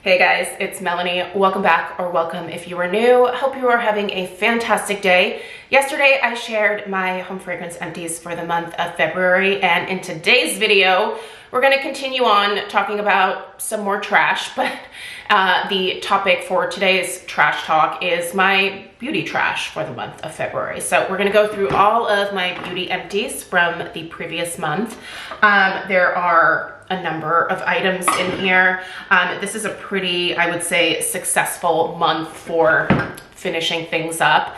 Hey guys, it's Melanie. Welcome back, or welcome if you are new. Hope you are having a fantastic day. Yesterday I shared my home fragrance empties for the month of February, and in today's video we're going to continue on talking about some more trash, but the topic for today's trash talk is my beauty trash for the month of February. So we're going to go through all of my beauty empties from the previous month. There are a number of items in here. This is a pretty, I would say, successful month for finishing things up.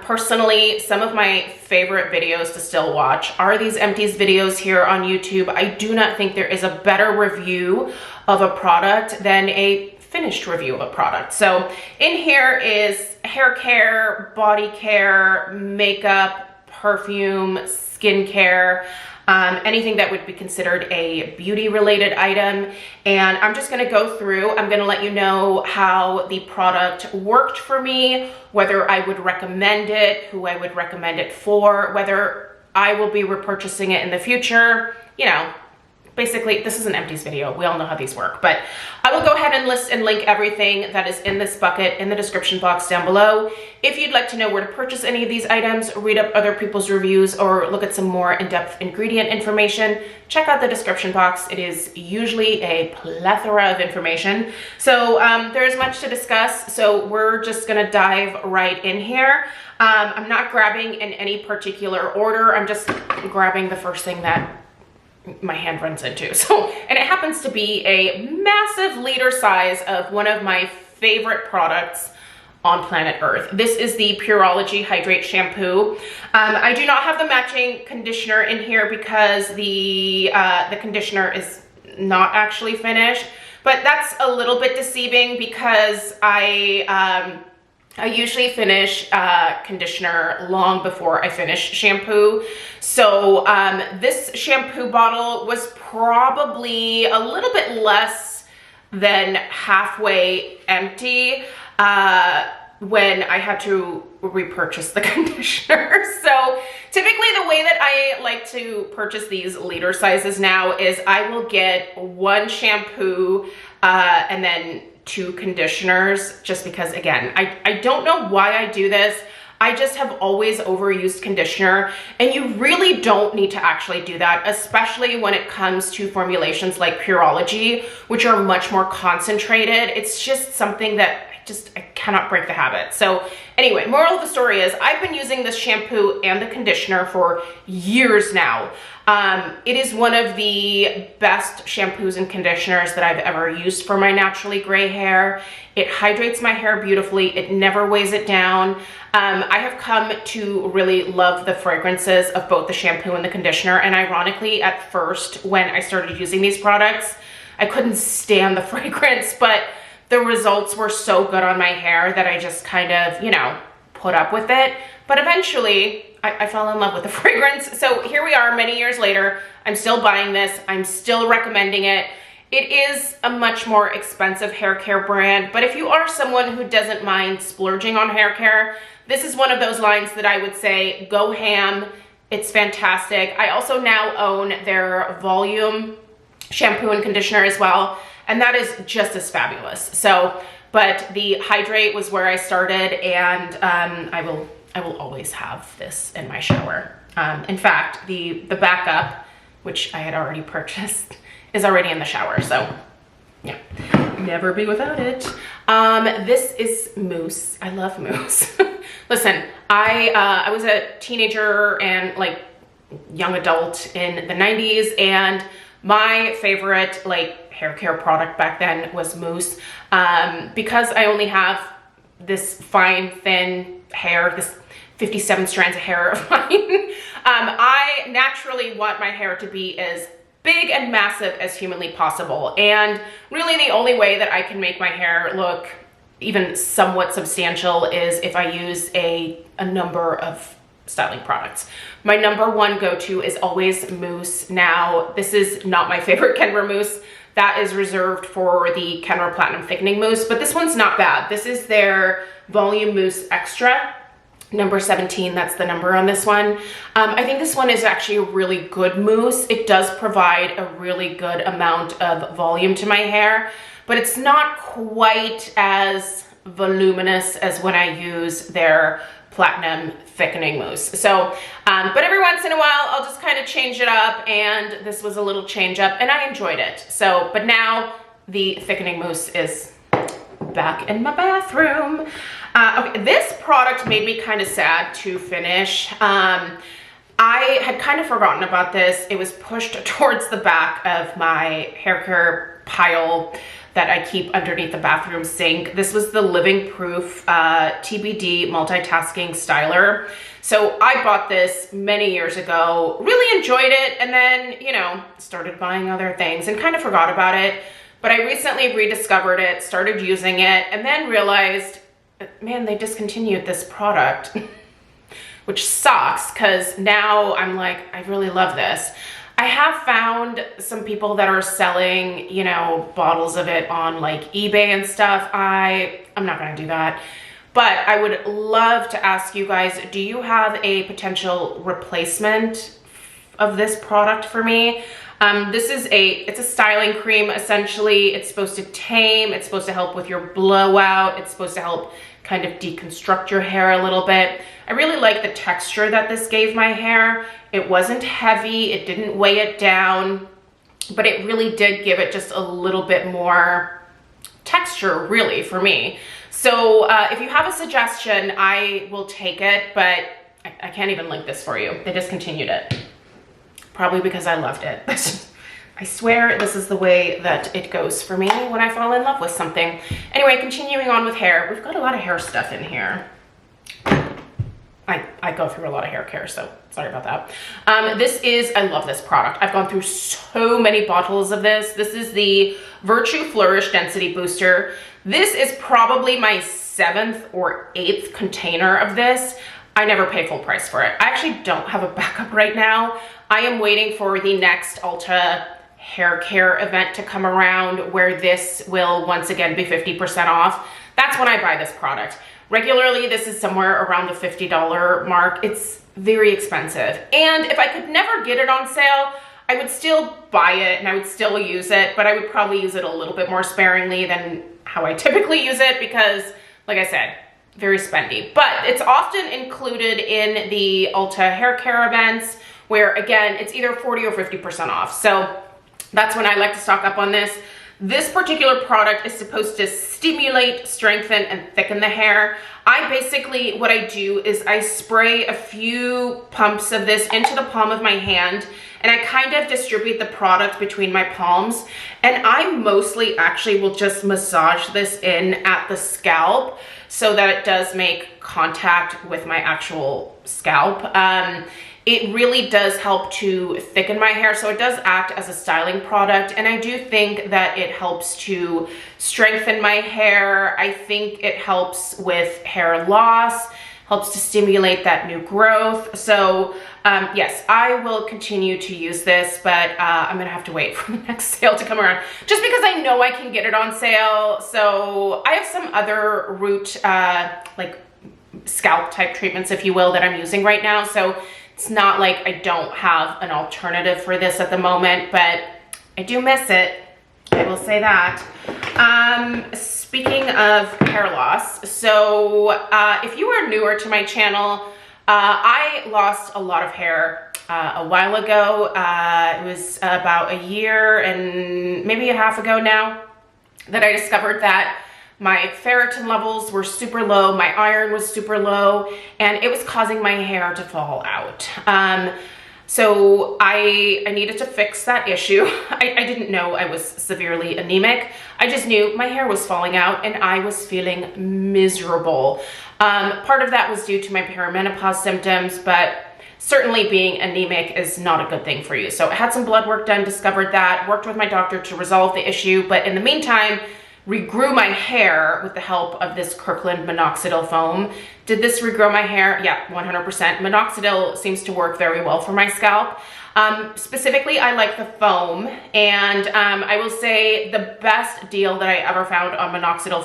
Personally, some of my favorite videos to still watch are these empties videos here on YouTube. I do not think there is a better review of a product than a finished review of a product. So in here is hair care, body care, makeup, perfume, skincare, anything that would be considered a beauty related item. And I'm just gonna go through, I'm gonna let you know how the product worked for me, whether I would recommend it, who I would recommend it for, whether I will be repurchasing it in the future. You know, basically, this is an empties video. We all know how these work, but I will go ahead and list and link everything that is in this bucket in the description box down below. If you'd like to know where to purchase any of these items, read up other people's reviews, or look at some more in-depth ingredient information, check out the description box. It is usually a plethora of information. So there's much to discuss. So we're just gonna dive right in here. I'm not grabbing in any particular order. I'm just grabbing the first thing that my hand runs into. So, and it happens to be a massive liter size of one of my favorite products on planet Earth. This is the Pureology Hydrate Shampoo. I do not have the matching conditioner in here because the conditioner is not actually finished, but that's a little bit deceiving because I usually finish conditioner long before I finish shampoo. So this shampoo bottle was probably a little bit less than halfway empty when I had to repurchase the conditioner. So typically the way that I like to purchase these liter sizes now is I will get one shampoo and then 2 conditioners, just because, again, I don't know why I do this. I just have always overused conditioner, and you really don't need to actually do that, especially when it comes to formulations like Pureology, which are much more concentrated. It's just something that I cannot break the habit. So anyway, moral of the story is I've been using this shampoo and the conditioner for years now. It is one of the best shampoos and conditioners that I've ever used for my naturally gray hair. It hydrates my hair beautifully. It never weighs it down. I have come to really love the fragrances of both the shampoo and the conditioner. And ironically, at first, when I started using these products, I couldn't stand the fragrance, but the results were so good on my hair that I just kind of, you know, put up with it. But eventually, I fell in love with the fragrance. So here we are many years later. I'm still buying this. I'm still recommending it. It is a much more expensive hair care brand, but if you are someone who doesn't mind splurging on hair care, this is one of those lines that I would say go ham. It's fantastic. I also now own their volume shampoo and conditioner as well, and that is just as fabulous. So, but the Hydrate was where I started, and I will always have this in my shower. In fact, the backup, which I had already purchased, is already in the shower. So yeah, never be without it. This is mousse. I love mousse. Listen, I was a teenager and like young adult in the 90s, and my favorite like hair care product back then was mousse. Because I only have this fine, thin hair, this 57 strands of hair of mine, I naturally want my hair to be as big and massive as humanly possible. And really the only way that I can make my hair look even somewhat substantial is if I use a number of styling products. My number one go-to is always mousse. Now, this is not my favorite Kenra mousse. That is reserved for the Kenra Platinum Thickening Mousse, but this one's not bad. This is their Volume Mousse Extra. number 17, that's the number on this one. I think this one is actually a really good mousse. It does provide a really good amount of volume to my hair, but it's not quite as voluminous as when I use their platinum thickening mousse. So, but every once in a while, I'll just kind of change it up, and this was a little change up, and I enjoyed it. So, but now the thickening mousse is back in my bathroom. Okay, this product made me kind of sad to finish. I had kind of forgotten about this. It was pushed towards the back of my hair care pile that I keep underneath the bathroom sink. This was the Living Proof TBD Multitasking Styler. So I bought this many years ago, really enjoyed it, and then, you know, started buying other things and kind of forgot about it. But I recently rediscovered it, started using it, and then realized, man, they discontinued this product, which sucks, because now I'm like, I really love this. I have found some people that are selling, you know, bottles of it on like eBay and stuff. I'm not gonna do that. But I would love to ask you guys, do you have a potential replacement of this product for me? It's a styling cream, essentially. It's supposed to tame, it's supposed to help with your blowout, it's supposed to help kind of deconstruct your hair a little bit. I really like the texture that this gave my hair. It wasn't heavy, it didn't weigh it down, but it really did give it just a little bit more texture, really, for me. So if you have a suggestion, I will take it, but I can't even link this for you. They discontinued it. Probably because I loved it. I swear this is the way that it goes for me when I fall in love with something. Anyway, continuing on with hair. We've got a lot of hair stuff in here. I go through a lot of hair care, so sorry about that. I love this product. I've gone through so many bottles of this. This is the Virtue Flourish Density Booster. This is probably my 7th or 8th container of this. I never pay full price for it. I actually don't have a backup right now. I am waiting for the next Ulta hair care event to come around where this will once again be 50% off. That's when I buy this product. Regularly, this is somewhere around the $50 mark. It's very expensive. And if I could never get it on sale, I would still buy it and I would still use it, but I would probably use it a little bit more sparingly than how I typically use it because, like I said, very spendy. But it's often included in the Ulta hair care events where, again, it's either 40 or 50% off. So that's when I like to stock up on this. This particular product is supposed to stimulate, strengthen, and thicken the hair. What I do is I spray a few pumps of this into the palm of my hand, and I kind of distribute the product between my palms. And I mostly actually will just massage this in at the scalp so that it does make contact with my actual scalp. It really does help to thicken my hair, so it does act as a styling product, and I do think that it helps to strengthen my hair. I think it helps with hair loss, helps to stimulate that new growth. So yes, I will continue to use this, but I'm gonna have to wait for the next sale to come around, just because I know I can get it on sale. So I have some other root, like scalp type treatments, if you will, that I'm using right now. So it's not like I don't have an alternative for this at the moment, but I do miss it. I will say that. Speaking of hair loss, so if you are newer to my channel, I lost a lot of hair a while ago. It was about a year and maybe a half ago now that I discovered that my ferritin levels were super low, my iron was super low, and it was causing my hair to fall out. So I needed to fix that issue. I didn't know I was severely anemic. I just knew my hair was falling out and I was feeling miserable. Part of that was due to my perimenopause symptoms, but certainly being anemic is not a good thing for you. So I had some blood work done, discovered that, worked with my doctor to resolve the issue, but in the meantime, regrew my hair with the help of this Kirkland minoxidil foam. Did this regrow my hair? Yeah, 100%. Minoxidil seems to work very well for my scalp. Specifically, I like the foam, and I will say the best deal that I ever found on minoxidil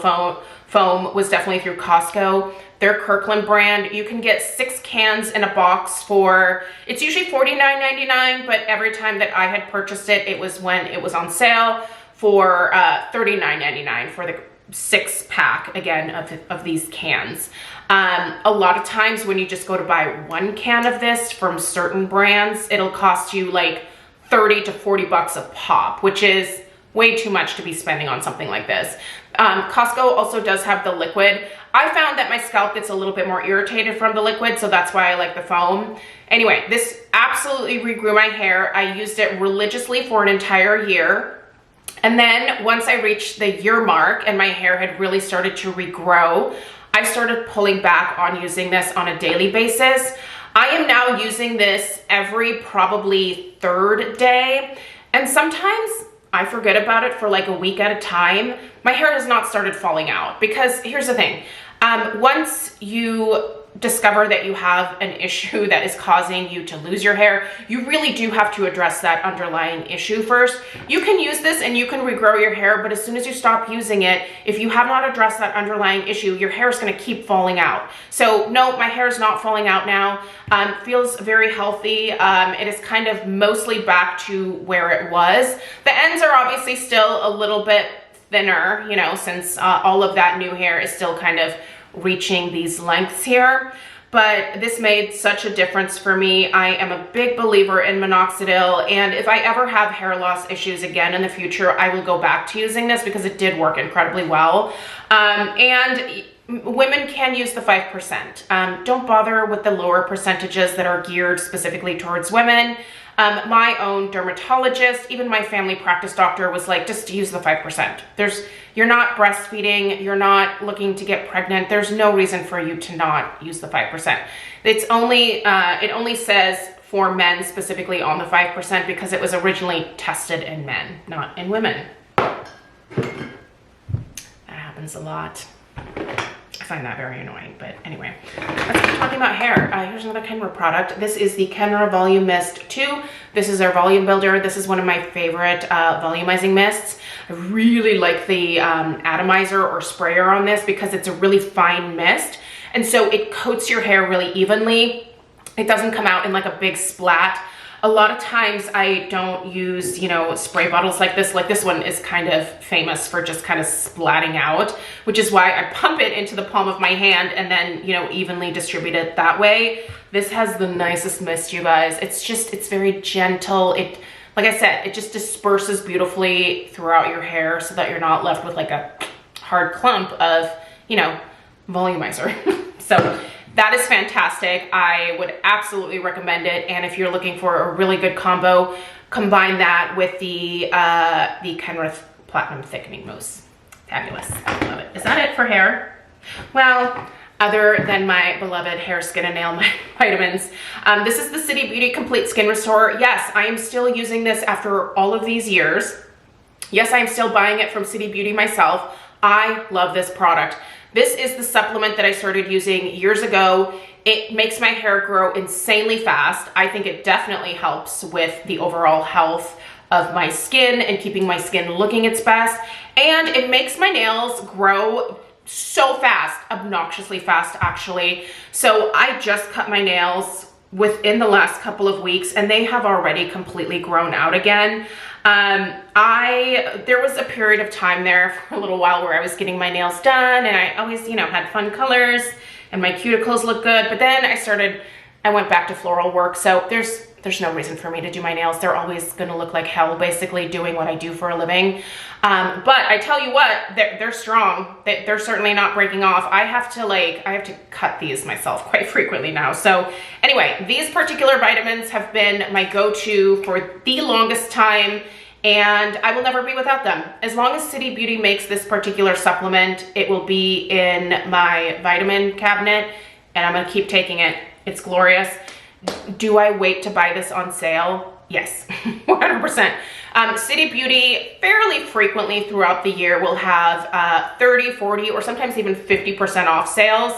foam was definitely through Costco. Their Kirkland brand. You can get 6 cans in a box for, it's usually $49.99, but every time that I had purchased it, it was when it was on sale for $39.99 for the 6-pack, again, of these cans. A lot of times when you just go to buy 1 can of this from certain brands, it'll cost you like 30 to 40 bucks a pop, which is way too much to be spending on something like this. Costco also does have the liquid. I found that my scalp gets a little bit more irritated from the liquid, so that's why I like the foam. Anyway, this absolutely regrew my hair. I used it religiously for an entire year. And then once I reached the year mark and my hair had really started to regrow, I started pulling back on using this on a daily basis. I am now using this every probably 3rd day. And sometimes I forget about it for like a week at a time. My hair has not started falling out because here's the thing. Once you discover that you have an issue that is causing you to lose your hair, you really do have to address that underlying issue first. You can use this and you can regrow your hair, but as soon as you stop using it, if you have not addressed that underlying issue, your hair is going to keep falling out. So no, my hair is not falling out now. Feels very healthy. It is kind of mostly back to where it was. The ends are obviously still a little bit thinner, you know, since all of that new hair is still kind of reaching these lengths here, but this made such a difference for me. I am a big believer in minoxidil, and if I ever have hair loss issues again in the future, I will go back to using this because it did work incredibly well. And women can use the 5%. Don't bother with the lower percentages that are geared specifically towards women. My own dermatologist, even my family practice doctor was like, just use the 5%. You're not breastfeeding, you're not looking to get pregnant. There's no reason for you to not use the 5%. It's only, it only says for men specifically on the 5% because it was originally tested in men, not in women. That happens a lot. I find that very annoying, but anyway, let's keep talking about hair. Here's another Kenra product. This is the Kenra Volume Mist 2. This is our volume builder. This is one of my favorite volumizing mists. I really like the atomizer or sprayer on this because it's a really fine mist. And so it coats your hair really evenly. It doesn't come out in like a big splat. A lot of times I don't use, you know, spray bottles like this. Like this one is kind of famous for just kind of splatting out, which is why I pump it into the palm of my hand and then, you know, evenly distribute it that way. This has the nicest mist, you guys. It's very gentle. Like I said, it just disperses beautifully throughout your hair so that you're not left with like a hard clump of, you know, volumizer. So that is fantastic. I would absolutely recommend it. And if you're looking for a really good combo, combine that with the Kenra Platinum Thickening Mousse. Fabulous. I love it. Is that it for hair? Well, other than my beloved hair, skin, and nail vitamins, this is the City Beauty Complete Skin Restore. Yes, I am still using this after all of these years. Yes, I am still buying it from City Beauty myself. I love this product. This is the supplement that I started using years ago. It makes my hair grow insanely fast. I think it definitely helps with the overall health of my skin and keeping my skin looking its best. And it makes my nails grow so fast, obnoxiously fast actually. So I just cut my nails within the last couple of weeks and they have already completely grown out again. There was a period of time there for a little while where I was getting my nails done and I always, you know, had fun colors and my cuticles looked good, but then I went back to floral work. So there's no reason for me to do my nails. They're always gonna look like hell basically doing what I do for a living. But I tell you what, they're strong. They're certainly not breaking off. I have to cut these myself quite frequently now. So anyway, these particular vitamins have been my go-to for the longest time and I will never be without them. As long as City Beauty makes this particular supplement, it will be in my vitamin cabinet and I'm gonna keep taking it. It's glorious. Do I wait to buy this on sale? Yes, 100%. City Beauty fairly frequently throughout the year will have 30, 40, or sometimes even 50% off sales.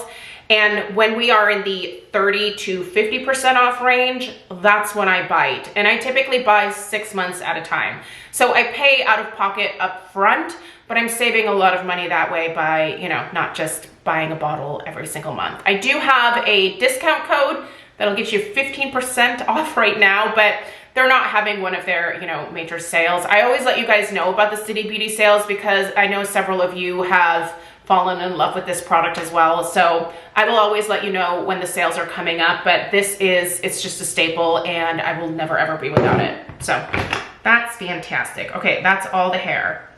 And when we are in the 30 to 50% off range, that's when I bite. And I typically buy 6 months at a time. So I pay out of pocket up front, but I'm saving a lot of money that way by, you know, not just buying a bottle every single month. I do have a discount code that'll get you 15% off right now, but they're not having one of their, you know, major sales. I always let you guys know about the City Beauty sales because I know several of you have fallen in love with this product as well. So I will always let you know when the sales are coming up, but it's just a staple and I will never ever be without it. So that's fantastic. Okay, that's all the hair.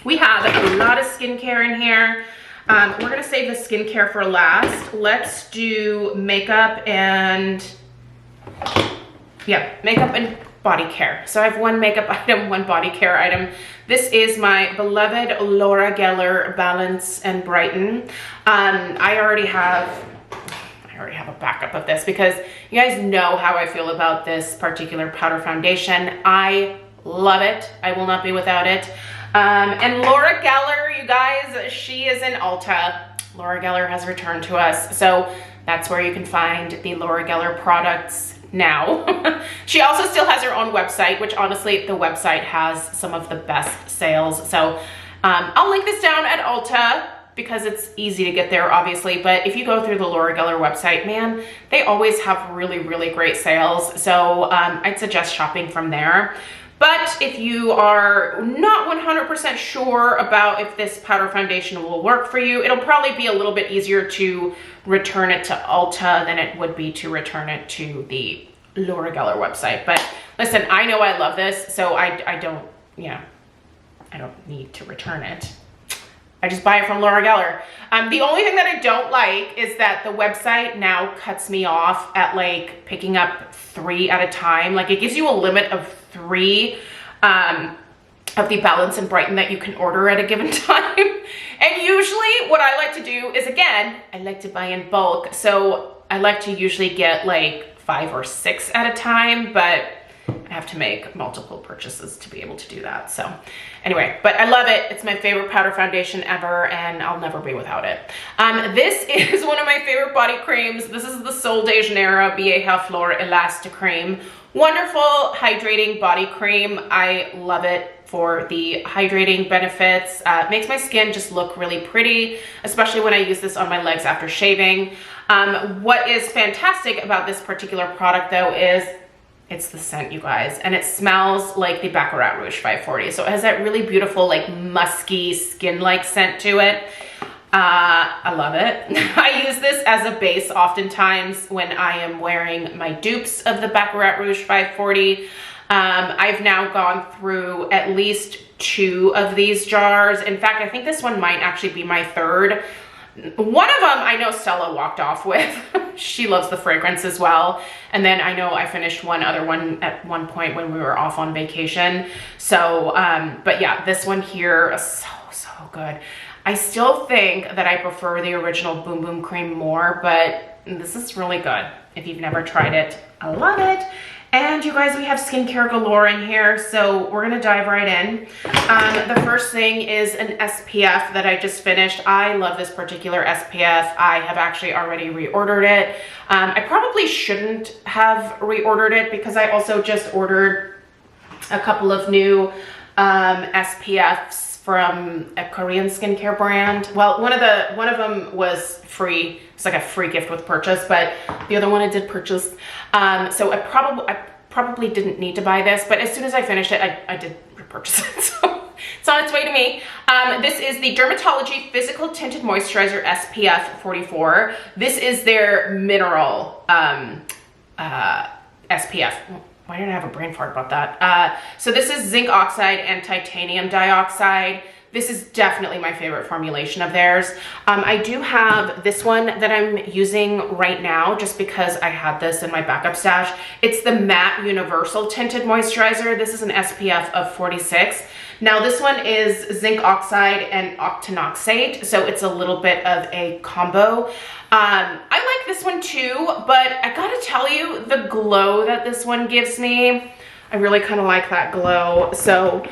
We have a lot of skincare in here. We're gonna save the skincare for last. Let's do makeup and, yeah, makeup and body care. So I have one makeup item, one body care item. This is my beloved Laura Geller Balance and Brighten. I already have a backup of this because you guys know how I feel about this particular powder foundation. I love it. I will not be without it. And Laura Geller, you guys, she is in Ulta. Laura Geller has returned to us. So that's where you can find the Laura Geller products now. She also still has her own website, which honestly, the website has some of the best sales. So I'll link this down at Ulta because it's easy to get there, obviously. But if you go through the Laura Geller website, man, they always have really, really great sales. So I'd suggest shopping from there. But if you are not 100% sure about if this powder foundation will work for you, it'll probably be a little bit easier to return it to Ulta than it would be to return it to the Laura Geller website. But listen, I know I love this, so I don't need to return it. I just buy it from Laura Geller. The only thing that I don't like is that the website now cuts me off at like picking up 3 at a time. Like it gives you a limit of 3 of the Balance and Brighten that you can order at a given time. And usually what I like to do is, again, I like to buy in bulk. So I like to usually get like 5 or 6 at a time, but I have to make multiple purchases to be able to do that. So anyway, but I love it. It's my favorite powder foundation ever and I'll never be without it. This is one of my favorite body creams. This is the Sol de Janeiro Vieja Flor Elastic Cream. Wonderful hydrating body cream. I love it for the hydrating benefits. It makes my skin just look really pretty, especially when I use this on my legs after shaving. What is fantastic about this particular product though is it's the scent, you guys, and it smells like the Baccarat Rouge 540. So it has that really beautiful, like musky skin-like scent to it. I love it. I use this as a base oftentimes when I am wearing my dupes of the Baccarat Rouge 540. I've now gone through at least 2 of these jars. In fact, I think this one might actually be my 3rd. One of them I know Stella walked off with. She loves the fragrance as well. And then I know I finished one other one at one point when we were off on vacation. So, but yeah, this one here is so good. I still think that I prefer the original Boom Boom Cream more, but this is really good. If you've never tried it, I love it. And you guys, we have skincare galore in here, so we're gonna dive right in. The first thing is an SPF that I just finished. I love this particular SPF. I have actually already reordered it. I probably shouldn't have reordered it because I also just ordered a couple of new SPFs from a Korean skincare brand. Well, one of them was free. It's like a free gift with purchase, but the other one I did purchase. So I probably didn't need to buy this, but as soon as I finished it, I did repurchase it. So it's on its way to me. This is the Dermatology Physical Tinted Moisturizer SPF 44. This is their mineral SPF. Why did I have a brain fart about that? So this is zinc oxide and titanium dioxide. This is definitely my favorite formulation of theirs. I do have this one that I'm using right now just because I had this in my backup stash. It's the Matte Universal Tinted Moisturizer. This is an SPF of 46. Now this one is zinc oxide and octinoxate, so it's a little bit of a combo. I like this one too, but I gotta tell you, the glow that this one gives me, I really kind of like that glow. So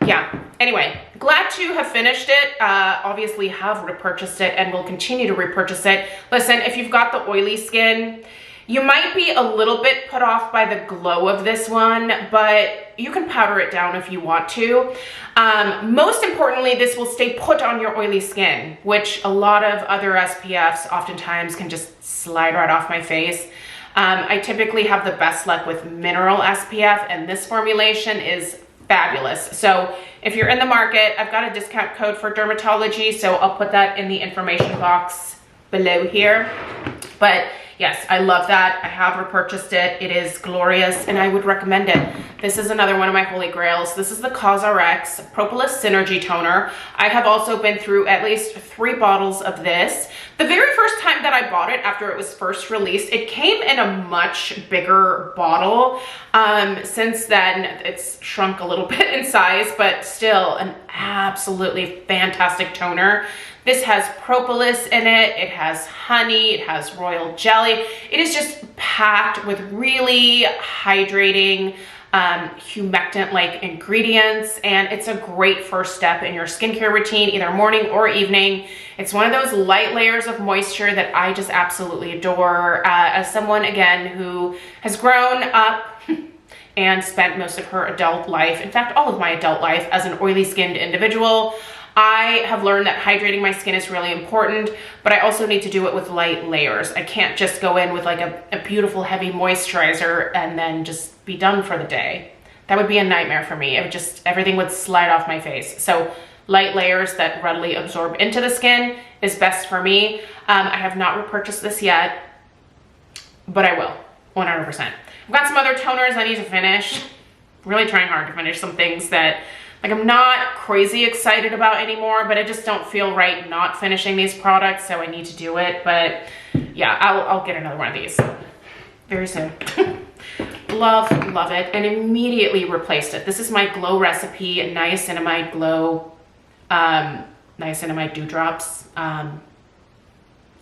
yeah, anyway, glad to have finished it. Obviously have repurchased it and will continue to repurchase it. Listen, if you've got the oily skin, you might be a little bit put off by the glow of this one, but you can powder it down if you want to. Most importantly, this will stay put on your oily skin, which a lot of other SPFs oftentimes can just slide right off my face. I typically have the best luck with mineral SPF, and this formulation is fabulous. So if you're in the market, I've got a discount code for dermatology, so I'll put that in the information box below here. But yes, I love that. I have repurchased it. It is glorious and I would recommend it. This is another one of my holy grails. This is the CosRx Propolis Synergy Toner. I have also been through at least 3 bottles of this. The very first time that I bought it after it was first released, it came in a much bigger bottle. Since then, it's shrunk a little bit in size, but still an absolutely fantastic toner. This has propolis in it, it has honey, it has royal jelly. It is just packed with really hydrating, humectant-like ingredients, and it's a great first step in your skincare routine, either morning or evening. It's one of those light layers of moisture that I just absolutely adore. As someone, again, who has grown up and spent most of her adult life, in fact, all of my adult life, as an oily skinned individual, I have learned that hydrating my skin is really important, but I also need to do it with light layers. I can't just go in with like a beautiful heavy moisturizer and then just be done for the day. That would be a nightmare for me. It would just, everything would slide off my face. So light layers that readily absorb into the skin is best for me. I have not repurchased this yet, but I will, 100%. I've got some other toners I need to finish. Really trying hard to finish some things that like I'm not crazy excited about anymore, but I just don't feel right not finishing these products, so I need to do it. But yeah, I'll get another one of these very soon. love it, and immediately replaced it. This is my Glow Recipe Niacinamide Glow Niacinamide Dewdrops. I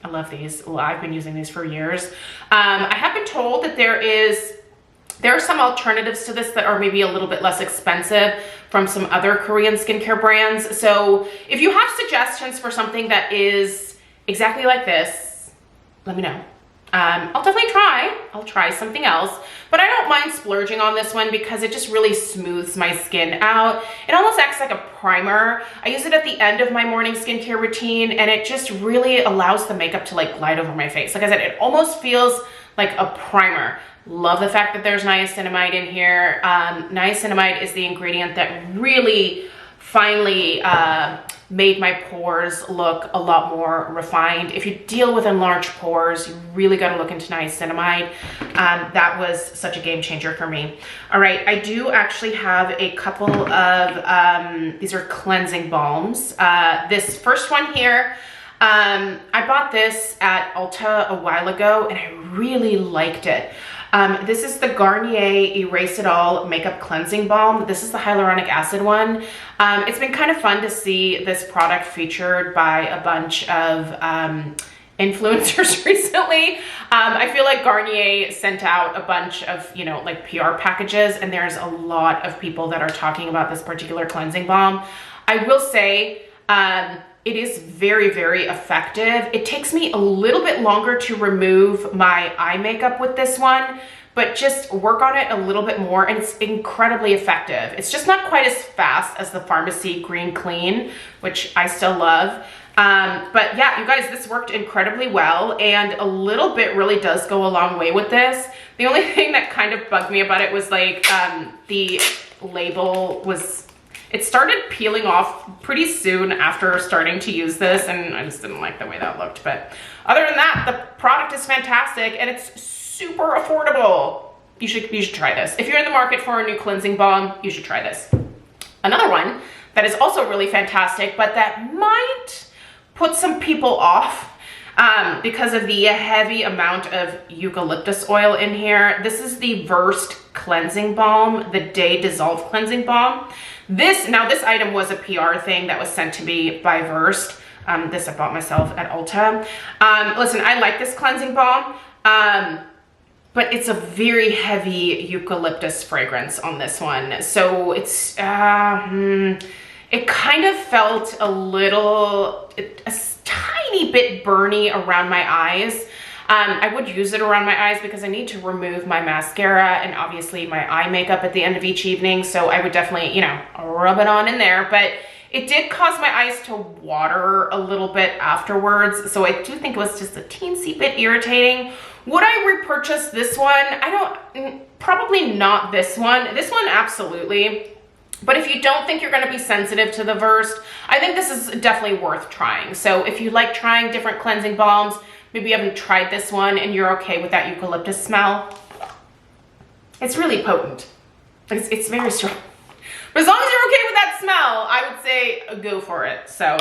love these. Well, I've been using these for years. I have been told that there are some alternatives to this that are maybe a little bit less expensive from some other Korean skincare brands. So if you have suggestions for something that is exactly like this, let me know. I'll definitely try. I'll try something else, but I don't mind splurging on this one because it just really smooths my skin out. It almost acts like a primer. I use it at the end of my morning skincare routine, and it just really allows the makeup to like glide over my face. Like I said, it almost feels like a primer. Love the fact that there's niacinamide in here. Niacinamide is the ingredient that really finally made my pores look a lot more refined. If you deal with enlarged pores, you really got to look into niacinamide. That was such a game changer for me. All right, I do actually have a couple of, these are cleansing balms. This first one here, I bought this at Ulta a while ago and I really liked it. This is the Garnier Erase It All Makeup Cleansing Balm. This is the hyaluronic acid one. It's been kind of fun to see this product featured by a bunch of influencers recently. I feel like Garnier sent out a bunch of, you know, like PR packages, and there's a lot of people that are talking about this particular cleansing balm. I will say, it is very, very effective. It takes me a little bit longer to remove my eye makeup with this one, but just work on it a little bit more and it's incredibly effective. It's just not quite as fast as the Pharmacy Green Clean, which I still love. But yeah, you guys, this worked incredibly well, and a little bit really does go a long way with this. The only thing that kind of bugged me about it was like the label was, it started peeling off pretty soon after starting to use this, and I just didn't like the way that looked. But other than that, the product is fantastic and it's super affordable. You should try this. If you're in the market for a new cleansing balm, you should try this. Another one that is also really fantastic, but that might put some people off because of the heavy amount of eucalyptus oil in here. This is the Versed Cleansing Balm, the Day Dissolve Cleansing Balm. This item was a PR thing that was sent to me by Versed. This I bought myself at Ulta. Listen, I like this cleansing balm, but it's a very heavy eucalyptus fragrance on this one. So it's it kind of felt a tiny bit burny around my eyes. I would use it around my eyes because I need to remove my mascara and obviously my eye makeup at the end of each evening. So I would definitely, you know, rub it on in there, but it did cause my eyes to water a little bit afterwards. So I do think it was just a teensy bit irritating. Would I repurchase this one? Probably not this one. This one, absolutely. But if you don't think you're gonna be sensitive to the Versed, I think this is definitely worth trying. So if you like trying different cleansing balms, maybe you haven't tried this one and you're okay with that eucalyptus smell, it's really potent. It's very strong. But as long as you're okay with that smell, I would say go for it. So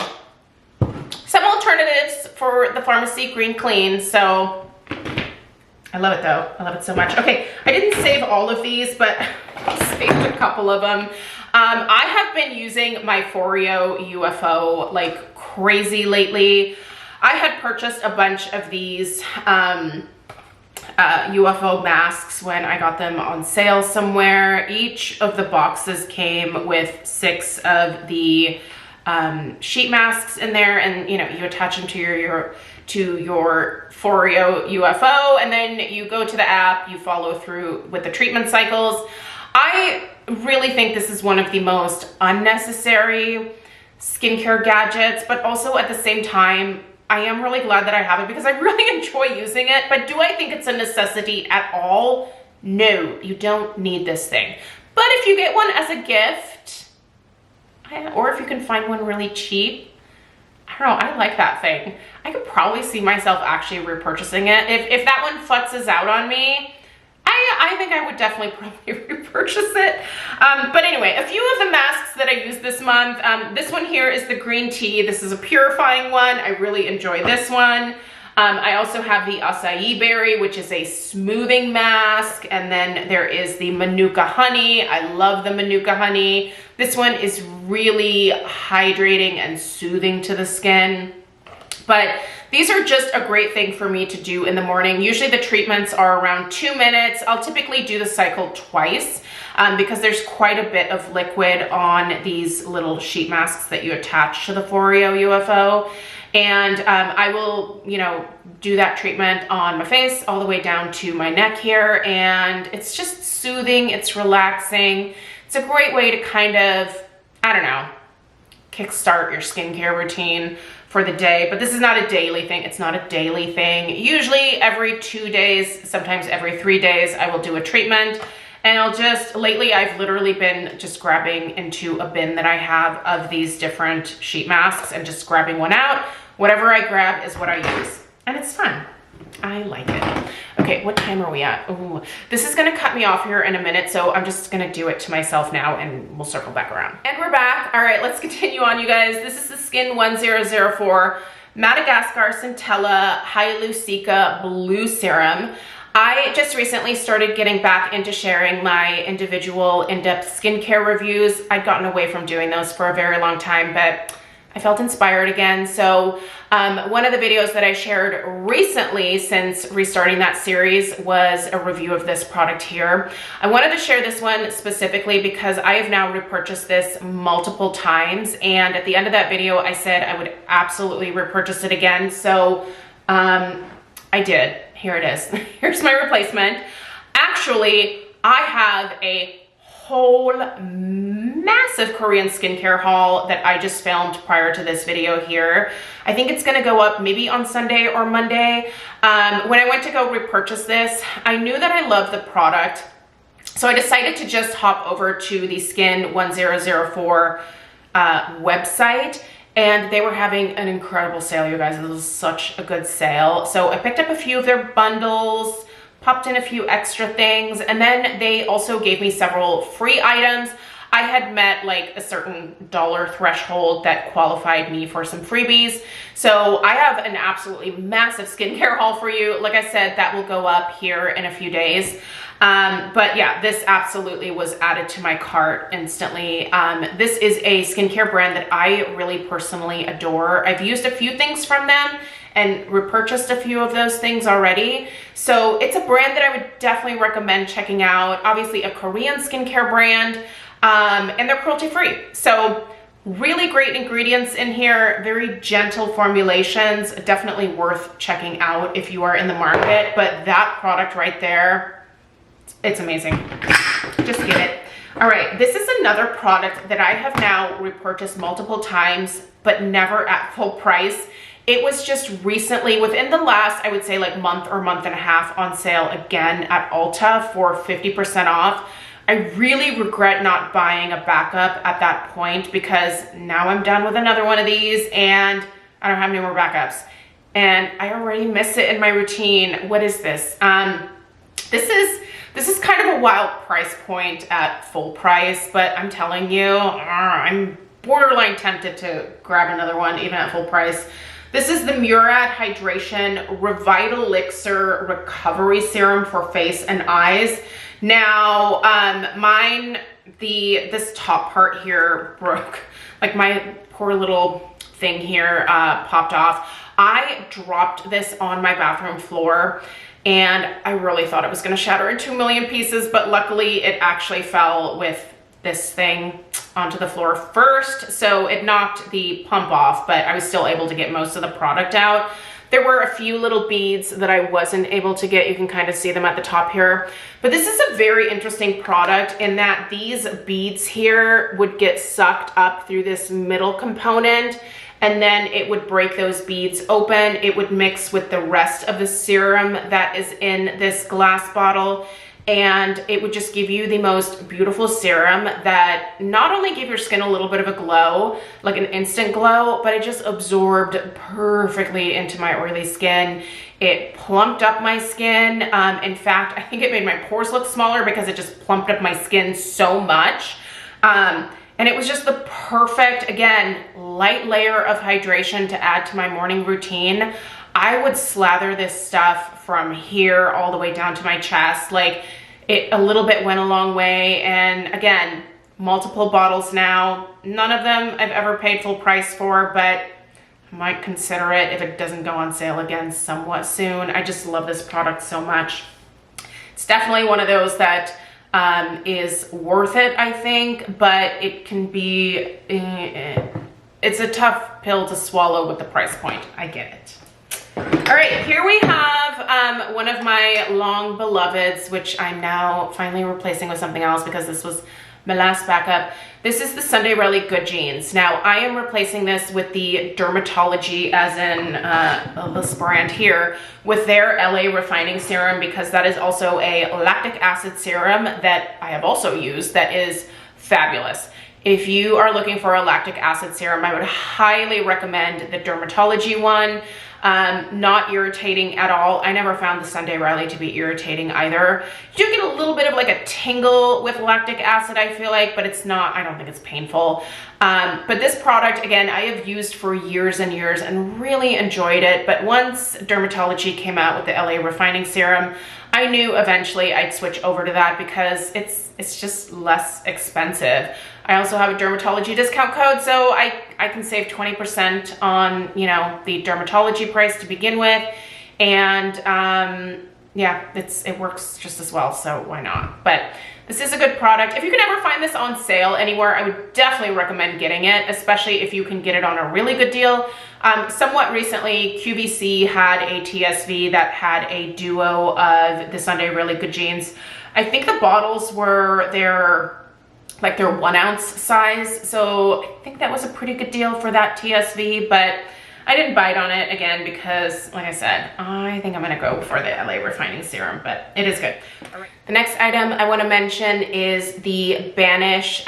some alternatives for the pharmacy green clean. So I love it though. I love it so much. Okay, I didn't save all of these, but I saved a couple of them. I have been using my Foreo UFO like crazy lately. I had purchased a bunch of these UFO masks when I got them on sale somewhere. Each of the boxes came with 6 of the sheet masks in there, and you know, you attach them to your Foreo UFO, and then you go to the app, you follow through with the treatment cycles. I really think this is one of the most unnecessary skincare gadgets, but also at the same time, I am really glad that I have it because I really enjoy using it. But do I think it's a necessity at all? No, you don't need this thing. But if you get one as a gift, or if you can find one really cheap, I don't know, I like that thing. I could probably see myself actually repurchasing it. If that one futzes out on me, I think I would definitely probably repurchase it. But anyway, a few of the masks that I used this month. This one here is the green tea. This is a purifying one. I really enjoy this one. I also have the acai berry, which is a smoothing mask. And then there is the Manuka honey. I love the Manuka honey. This one is really hydrating and soothing to the skin. But these are just a great thing for me to do in the morning. Usually the treatments are around 2 minutes. I'll typically do the cycle twice because there's quite a bit of liquid on these little sheet masks that you attach to the Foreo UFO. And I will, you know, do that treatment on my face all the way down to my neck here. And it's just soothing, it's relaxing. It's a great way to kind of, I don't know, kickstart your skincare routine for the day. But this is not a daily thing. It's not a daily thing. Usually every 2 days, sometimes every 3 days, I will do a treatment. And lately I've literally been just grabbing into a bin that I have of these different sheet masks and just grabbing one out. Whatever I grab is what I use. And it's fun. I like it. Okay, what time are we at? Ooh, this is gonna cut me off here in a minute, so I'm just gonna do it to myself now and we'll circle back around. And we're back. All right, let's continue on, you guys. This is the Skin 1004 Madagascar Centella Hyaluronic Blue Serum. I just recently started getting back into sharing my individual in-depth skincare reviews. I'd gotten away from doing those for a very long time, but I felt inspired again. So one of the videos that I shared recently since restarting that series was a review of this product here. I wanted to share this one specifically because I have now repurchased this multiple times. And at the end of that video, I said I would absolutely repurchase it again. So I did. Here it is. Here's my replacement. Actually, I have a whole massive Korean skincare haul that I just filmed prior to this video here. I think it's gonna go up maybe on Sunday or Monday. When I went to go repurchase this, I knew that I loved the product. So I decided to just hop over to the Skin 1004 website, and they were having an incredible sale, you guys. It was such a good sale. So I picked up a few of their bundles, popped in a few extra things, and then they also gave me several free items. I had met like a certain dollar threshold that qualified me for some freebies. So I have an absolutely massive skincare haul for you. Like I said, that will go up here in a few days. But yeah, this absolutely was added to my cart instantly. This is a skincare brand that I really personally adore. I've used a few things from them and repurchased a few of those things already. So it's a brand that I would definitely recommend checking out. Obviously a Korean skincare brand, and they're cruelty free. So Really great ingredients in here, very gentle formulations, definitely worth checking out if you are in the market. But that product right there, it's amazing. Just get it. All right, this is another product that I have now repurchased multiple times, but never at full price. It was just recently, within the last, I would say like month or month and a half, on sale again at Ulta for 50% off. I really regret not buying a backup at that point, because now I'm done with another one of these and I don't have any more backups. And I already miss it in my routine. What is this? This is kind of a wild price point at full price, but I'm telling you, I'm borderline tempted to grab another one even at full price. This is the Murad Hydration Revitalixer Recovery Serum for face and eyes. Now, this top part here broke. Like, my poor little thing here popped off. I dropped this on my bathroom floor and I really thought it was gonna shatter in 2 million pieces, but luckily it actually fell with this thing onto the floor first, so it knocked the pump off, but I was still able to get most of the product out. There were a few little beads that I wasn't able to get. You can kind of see them at the top here. But this is a very interesting product in that these beads here would get sucked up through this middle component, and then it would break those beads open. It would mix with the rest of the serum that is in this glass bottle, and it would just give you the most beautiful serum that not only gave your skin a little bit of a glow, like an instant glow, but it just absorbed perfectly into my oily skin. It plumped up my skin. In fact, I think it made my pores look smaller because it just plumped up my skin so much. And it was just the perfect, again, light layer of hydration to add to my morning routine. I would slather this stuff from here all the way down to my chest. Like, a little bit went a long way. And again, multiple bottles now. None of them I've ever paid full price for, but I might consider it if it doesn't go on sale again somewhat soon. I just love this product so much. It's definitely one of those that is worth it, I think, but it can be, it's a tough pill to swallow with the price point. I get it. All right, here we have one of my long beloveds, which I'm now finally replacing with something else because this was my last backup. This is the Sunday Riley Good Genes. Now, I am replacing this with the Dermatology, as in this brand here, with their LA Refining Serum, because that is also a lactic acid serum that I have also used that is fabulous. If you are looking for a lactic acid serum, I would highly recommend the Dermatology one. Not irritating at all. I never found the Sunday Riley to be irritating either. You do get a little bit of like a tingle with lactic acid, I feel like, but it's not, I don't think it's painful. But this product, again, I have used for years and years and really enjoyed it. But once Dermatology came out with the LA Refining Serum, I knew eventually I'd switch over to that because it's just less expensive. I also have a Dermatology discount code, so I can save 20% on, you know, the Dermatology price to begin with. And yeah, it works just as well, so why not? But this is a good product. If you can ever find this on sale anywhere, I would definitely recommend getting it, especially if you can get it on a really good deal. Somewhat recently, QVC had a TSV that had a duo of the Sunday Really Good Genes. I think the bottles were their 1 ounce size. So I think that was a pretty good deal for that TSV, but I didn't bite on it again because, like I said, I think I'm gonna go for the LA Refining Serum, but it is good. All right. The next item I wanna mention is the Banish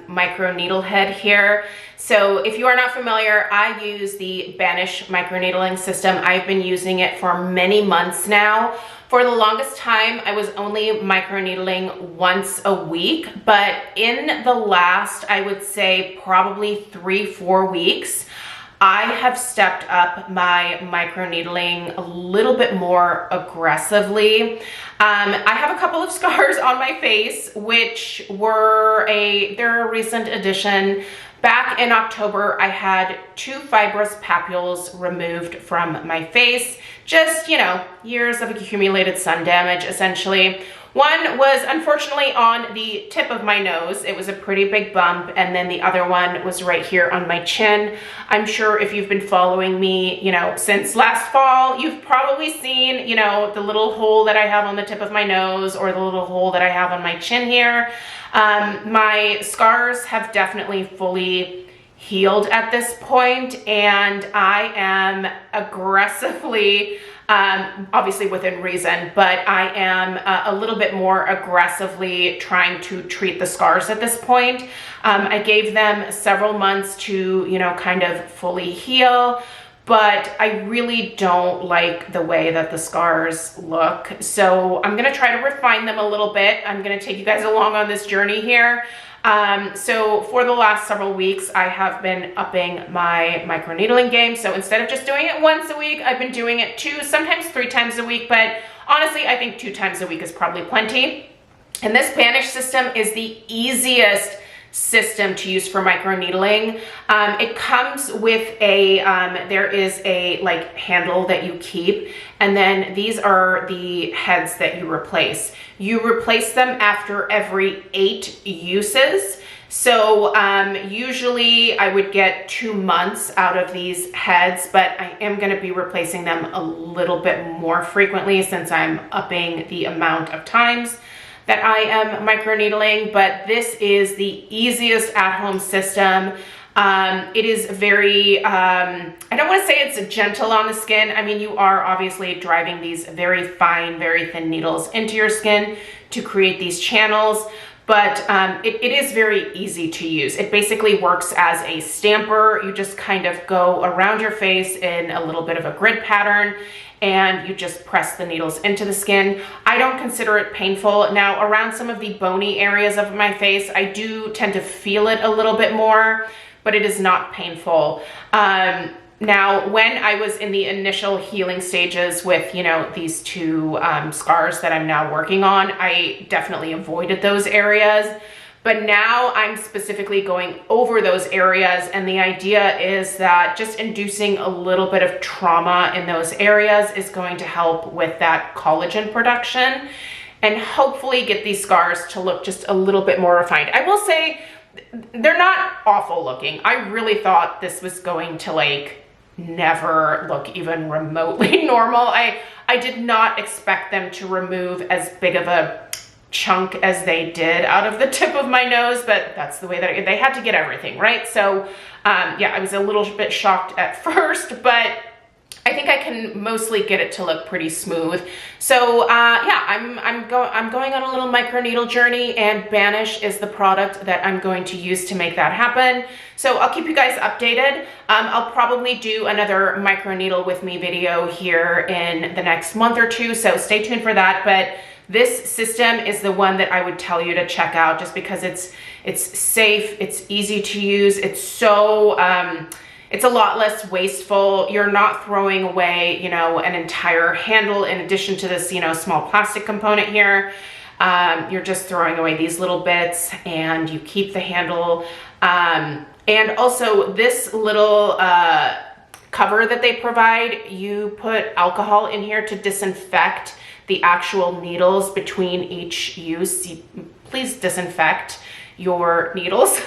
micro needle head here. So if you are not familiar, I use the Banish microneedling system. I've been using it for many months now. For the longest time, I was only microneedling once a week, but in the last, I would say probably 3-4 weeks, I have stepped up my microneedling a little bit more aggressively. I have a couple of scars on my face, which they're a recent addition. Back in October, I had 2 fibrous papules removed from my face. Just, you know, years of accumulated sun damage, essentially. One was unfortunately on the tip of my nose. It was a pretty big bump, and then the other one was right here on my chin. I'm sure if you've been following me, you know, since last fall, you've probably seen, you know, the little hole that I have on the tip of my nose or the little hole that I have on my chin here. My scars have definitely fully healed at this point, and I am aggressively, obviously within reason, but I am a little bit more aggressively trying to treat the scars at this point. I gave them several months to, you know, kind of fully heal, but I really don't like the way that the scars look. So I'm gonna try to refine them a little bit. I'm gonna take you guys along on this journey here. So for the last several weeks, I have been upping my microneedling game. So instead of just doing it once a week, I've been doing it 2, sometimes 3 times a week, but honestly, I think 2 times a week is probably plenty. And this Banish system is the easiest system to use for microneedling. It comes with a, there is a like handle that you keep, and then these are the heads that you replace. You replace them after every 8 uses. So usually I would get 2 months out of these heads, but I am gonna be replacing them a little bit more frequently since I'm upping the amount of times that I am microneedling. But this is the easiest at-home system. It is very, I don't want to say it's gentle on the skin. I mean, you are obviously driving these very fine, very thin needles into your skin to create these channels, but it is very easy to use. It basically works as a stamper. You just kind of go around your face in a little bit of a grid pattern, and you just press the needles into the skin. I don't consider it painful. Now, around some of the bony areas of my face, I do tend to feel it a little bit more, but it is not painful. Now, when I was in the initial healing stages with, you know, these 2 scars that I'm now working on, I definitely avoided those areas. But now I'm specifically going over those areas, and the idea is that just inducing a little bit of trauma in those areas is going to help with that collagen production and hopefully get these scars to look just a little bit more refined. I will say they're not awful looking. I really thought this was going to like never look even remotely normal. I did not expect them to remove as big of a chunk as they did out of the tip of my nose, but that's the way that they had to get everything, right? So yeah, I was a little bit shocked at first, but I think I can mostly get it to look pretty smooth. So yeah, I'm going on a little microneedle journey, and Banish is the product that I'm going to use to make that happen. So I'll keep you guys updated. I'll probably do another microneedle with me video here in the next month or 2, so stay tuned for that. But this system is the one that I would tell you to check out, just because it's safe, it's easy to use, it's so it's a lot less wasteful. You're not throwing away, you know, an entire handle in addition to this, you know, small plastic component here. You're just throwing away these little bits, and you keep the handle. And also this little cover that they provide, you put alcohol in here to disinfect the actual needles between each use. Please disinfect your needles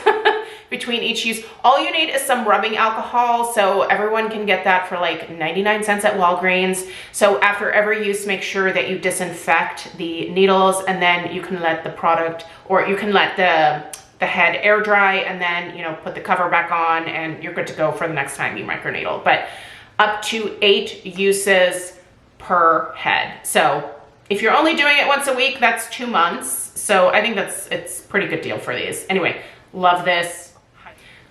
between each use. All you need is some rubbing alcohol, so everyone can get that for like 99 cents at Walgreens. So after every use, make sure that you disinfect the needles, and then you can let the product, or you can let the head air dry, and then, you know, put the cover back on, and you're good to go for the next time you microneedle. But up to 8 uses per head. So if you're only doing it once a week, that's 2 months. So I think it's a pretty good deal for these. Anyway, love this.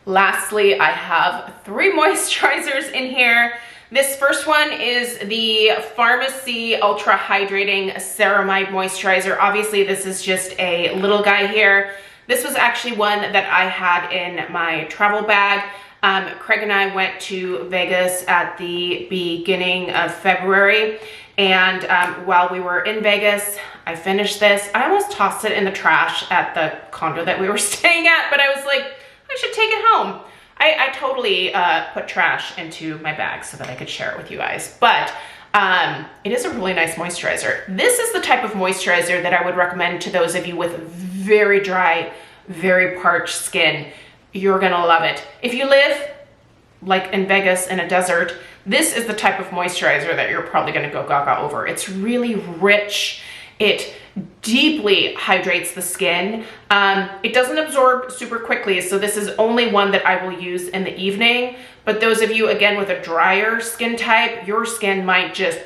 Lastly, I have 3 moisturizers in here. This first one is the Pharmacy Ultra Hydrating Ceramide Moisturizer. Obviously, this is just a little guy here. This was actually one that I had in my travel bag. Craig and I went to Vegas at the beginning of February, and while we were in Vegas, I finished this. I almost tossed it in the trash at the condo that we were staying at, but I was like, I should take it home. I totally put trash into my bag so that I could share it with you guys. But It is a really nice moisturizer. This is the type of moisturizer that I would recommend to those of you with very dry, very parched skin. You're gonna love it. If you live like in Vegas in a desert, this is the type of moisturizer that you're probably gonna go gaga over. It's really rich. It deeply hydrates the skin. It doesn't absorb super quickly, so this is only one that I will use in the evening. But those of you, again, with a drier skin type, your skin might just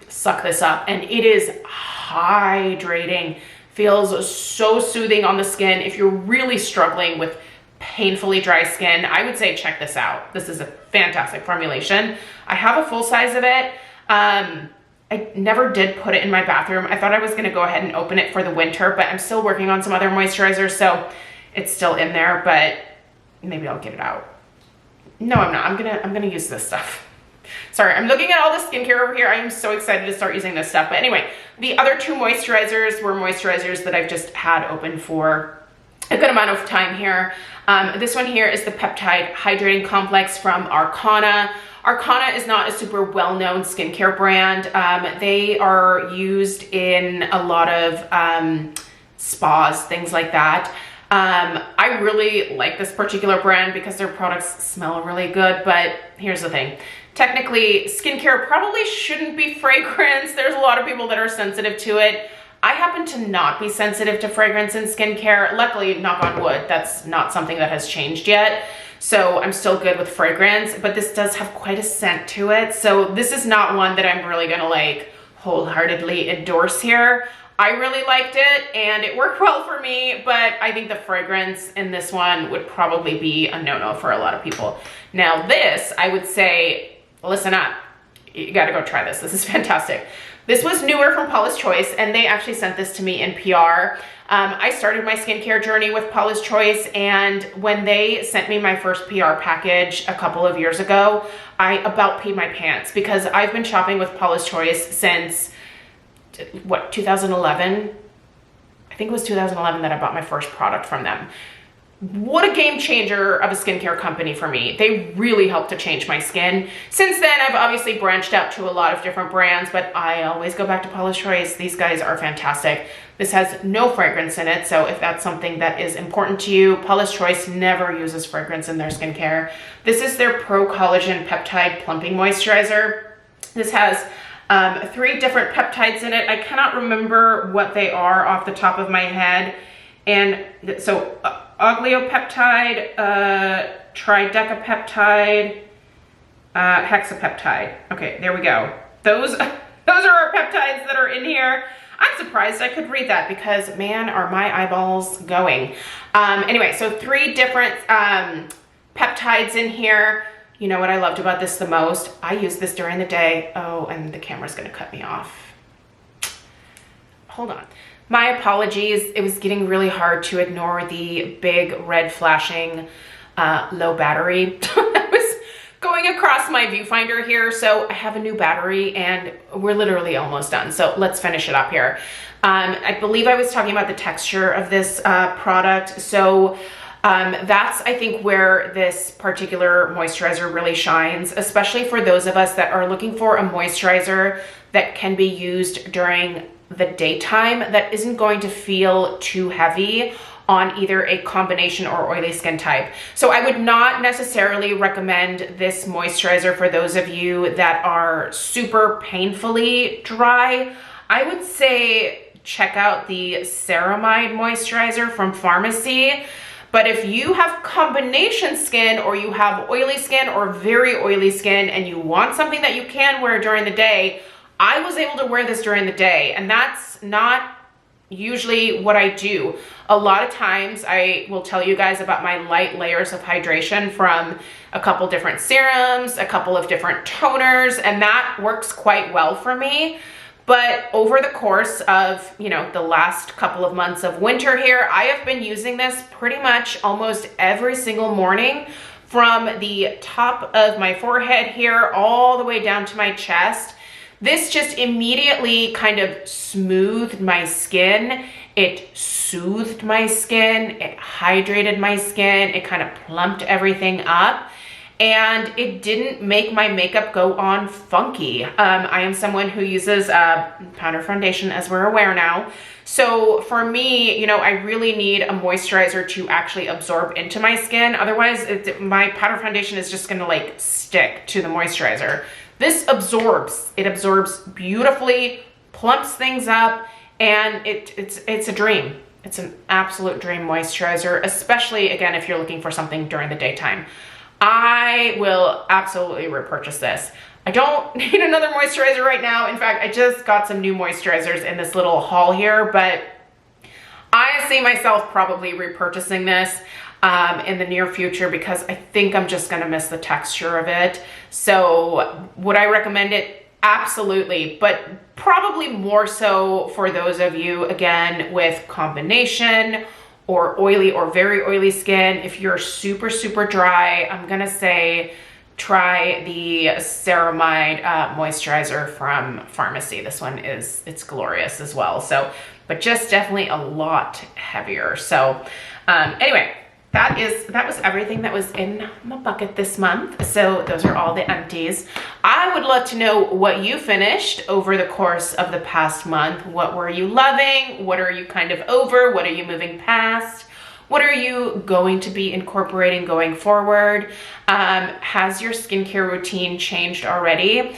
suck this up, and it is hydrating. Feels so soothing on the skin. If you're really struggling with painfully dry skin, I would say check this out. This is a fantastic formulation. I have a full size of it. I never did put it in my bathroom. I thought I was gonna go ahead and open it for the winter, but I'm still working on some other moisturizers, so it's still in there, but maybe I'll get it out. No, I'm not. I'm gonna use this stuff. Sorry, I'm looking at all the skincare over here. I am so excited to start using this stuff. But anyway, the other two moisturizers were moisturizers that I've just had open for a good amount of time here. This one here is the Peptide Hydrating Complex from Arcana. Arcana is not a super well-known skincare brand. They are used in a lot of spas, things like that. I really like this particular brand because their products smell really good, but here's the thing. Technically, skincare probably shouldn't be fragrance. There's a lot of people that are sensitive to it. I happen to not be sensitive to fragrance in skincare. Luckily, knock on wood, that's not something that has changed yet. So I'm still good with fragrance, but this does have quite a scent to it. So this is not one that I'm really gonna like wholeheartedly endorse here. I really liked it and it worked well for me, but I think the fragrance in this one would probably be a no-no for a lot of people. Now this, I would say, listen up, you gotta go try this. This is fantastic. This was newer from Paula's Choice, and they actually sent this to me in PR. I started my skincare journey with Paula's Choice, and when they sent me my first PR package a couple of years ago, I about peed my pants because I've been shopping with Paula's Choice since, what, 2011? I think it was 2011 that I bought my first product from them. What a game changer of a skincare company for me. They really helped to change my skin. Since then, I've obviously branched out to a lot of different brands, but I always go back to Paula's Choice. These guys are fantastic. This has no fragrance in it, so if that's something that is important to you, Paula's Choice never uses fragrance in their skincare. This is their Pro Collagen Peptide Plumping Moisturizer. This has 3 different peptides in it. I cannot remember what they are off the top of my head. And so oligopeptide, tridecapeptide, hexapeptide. Okay, there we go. Those are our peptides that are in here. I'm surprised I could read that because, man, are my eyeballs going. Anyway, so 3 different peptides in here. You know what I loved about this the most? I use this during the day. Oh, and the camera's gonna cut me off. Hold on. My apologies. It was getting really hard to ignore the big red flashing low battery that was going across my viewfinder here. So I have a new battery and we're literally almost done. So let's finish it up here. I believe I was talking about the texture of this product. So that's, I think, where this particular moisturizer really shines, especially for those of us that are looking for a moisturizer that can be used during the daytime that isn't going to feel too heavy on either a combination or oily skin type. So I would not necessarily recommend this moisturizer for those of you that are super painfully dry. I would say check out the ceramide moisturizer from Pharmacy. But if you have combination skin or you have oily skin or very oily skin and you want something that you can wear during the day, I was able to wear this during the day, and that's not usually what I do. A lot of times I will tell you guys about my light layers of hydration from a couple different serums, a couple of different toners, and that works quite well for me. But over the course of, you know, the last couple of months of winter here, I have been using this pretty much almost every single morning from the top of my forehead here all the way down to my chest. This just immediately kind of smoothed my skin. It soothed my skin. It hydrated my skin. It kind of plumped everything up. and it didn't make my makeup go on funky. I am someone who uses powder foundation, as we're aware now. So for me, you know, I really need a moisturizer to actually absorb into my skin. Otherwise, my powder foundation is just gonna like stick to the moisturizer. This absorbs. It absorbs beautifully, plumps things up, and it's a dream. It's an absolute dream moisturizer, especially again, if you're looking for something during the daytime. I will absolutely repurchase this. I don't need another moisturizer right now. In fact, I just got some new moisturizers in this little haul here, but I see myself probably repurchasing this in the near future because I think I'm just gonna miss the texture of it. So would I recommend it? Absolutely, but probably more so for those of you, again, with combination or oily or very oily skin. If you're super, super dry, I'm gonna say try the ceramide moisturizer from Pharmacy. This one it's glorious as well. So, but just definitely a lot heavier. So anyway, that was everything that was in my bucket this month. So those are all the empties. I would love to know what you finished over the course of the past month. What were you loving? What are you kind of over? What are you moving past? What are you going to be incorporating going forward? Has your skincare routine changed already?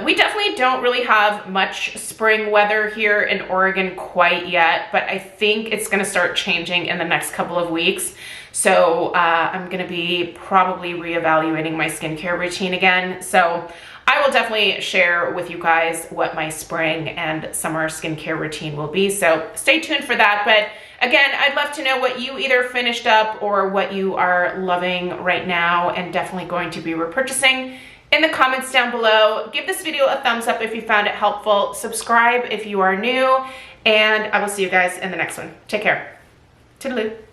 We definitely don't really have much spring weather here in Oregon quite yet, but I think it's gonna start changing in the next couple of weeks. So I'm gonna be probably reevaluating my skincare routine again. So I will definitely share with you guys what my spring and summer skincare routine will be. So stay tuned for that. But again, I'd love to know what you either finished up or what you are loving right now and definitely going to be repurchasing in the comments down below. Give this video a thumbs up if you found it helpful. Subscribe if you are new, and I will see you guys in the next one. Take care. Toodaloo.